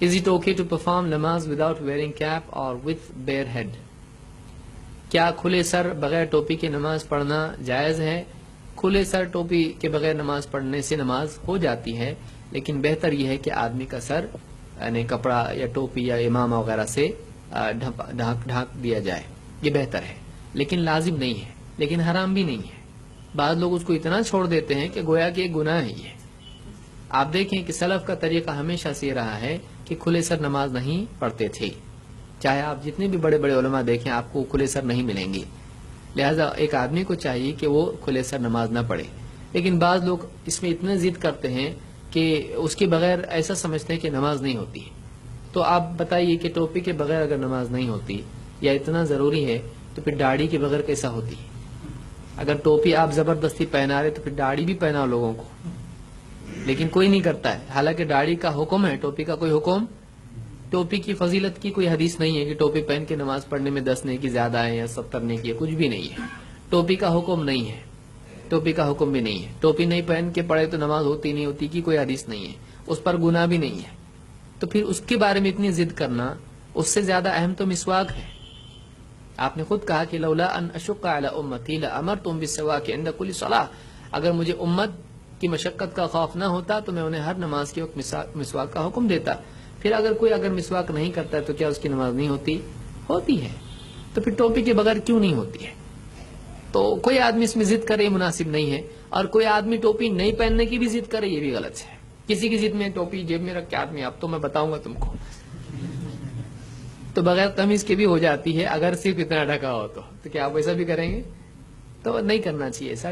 Is it okay to perform namaz without wearing cap or with bare head? کیا کھلے سر بغیر ٹوپی کے نماز پڑھنا جائز ہے؟ کھلے سر ٹوپی کے بغیر نماز پڑھنے سے نماز ہو جاتی ہے، لیکن بہتر یہ ہے کہ آدمی کا سر یعنی کپڑا یا ٹوپی یا امامہ وغیرہ سے ڈھانک دیا جائے، یہ بہتر ہے، لیکن لازم نہیں ہے، لیکن حرام بھی نہیں ہے۔ بعض لوگ اس کو اتنا چھوڑ دیتے ہیں کہ گویا کہ ایک گناہ ہی ہے۔ آپ دیکھیں کہ سلف کا طریقہ ہمیشہ سے رہا ہے کہ کھلے سر نماز نہیں پڑھتے تھے، چاہے آپ جتنے بھی بڑے بڑے علماء دیکھیں آپ کو کھلے سر نہیں ملیں گے، لہذا ایک آدمی کو چاہیے کہ وہ کھلے سر نماز نہ پڑھے۔ لیکن بعض لوگ اس میں اتنا ضد کرتے ہیں کہ اس کے بغیر ایسا سمجھتے ہیں کہ نماز نہیں ہوتی۔ تو آپ بتائیے کہ ٹوپی کے بغیر اگر نماز نہیں ہوتی یا اتنا ضروری ہے تو پھر داڑھی کے بغیر کیسا ہوتی؟ اگر ٹوپی آپ زبردستی پہنا رہے تو پھر داڑھی بھی پہناؤ لوگوں کو، لیکن کوئی نہیں کرتا ہے، حالانکہ داڑھی کا حکم ہے، ٹوپی کا کوئی حکم، ٹوپی کی فضیلت کی کوئی حدیث نہیں ہے کہ ٹوپی پہن کے نماز پڑھنے میں 10 نیکی زیادہ ہے یا 70 نیکی ہے، کچھ بھی نہیں ہے، ٹوپی کا حکم نہیں ہے، ٹوپی کا حکم بھی نہیں ہے، ٹوپی نہیں پہن کے پڑھے تو نماز ہوتی نہیں ہوتی کی کوئی حدیث نہیں ہے، اس پر گناہ بھی نہیں ہے، تو پھر اس کے بارے میں اتنی ضد کرنا، اس سے زیادہ اہم تو مسواک ہے۔ آپ نے خود کہا کہ لولا ان اشق علی امتی لامرتم بالسواک عند کل صلاۃ، اگر مجھے امت کی مشقت کا خوف نہ ہوتا تو میں انہیں ہر نماز کے وقت مسواک کا حکم دیتا۔ پھر اگر کوئی مسواک نہیں کرتا ہے تو کیا اس کی نماز نہیں ہوتی؟ ہوتی ہے، تو پھر ٹوپی کے بغیر کیوں نہیں ہوتی ہے؟ تو کوئی آدمی اس میں ضد کرے مناسب نہیں ہے، اور کوئی آدمی ٹوپی نہیں پہننے کی بھی ضد کرے یہ بھی غلط ہے۔ کسی کی ضد میں ٹوپی جیب میں رکھ کے آدمی، اب تو میں بتاؤں گا تم کو، تو بغیر تمیز کے بھی ہو جاتی ہے، اگر صرف اتنا ڈھکا ہو تو کیا آپ ایسا بھی کریں گے؟ تو نہیں کرنا چاہیے، سر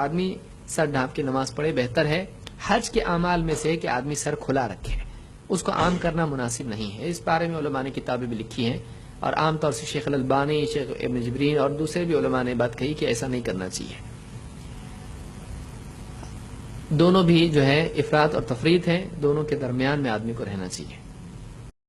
آدمی سر ڈھانپ کے نماز پڑھے بہتر ہے۔ حج کے اعمال میں سے کہ آدمی سر کھلا رکھے، اس کو عام کرنا مناسب نہیں ہے، اس بارے میں علماء نے کتابیں بھی لکھی ہیں، اور عام طور سے شیخ الالبانی، شیخ ابن جبرین اور دوسرے بھی علماء نے بات کہی کہ ایسا نہیں کرنا چاہیے۔ دونوں بھی جو ہے افراط اور تفریط ہے، دونوں کے درمیان میں آدمی کو رہنا چاہیے۔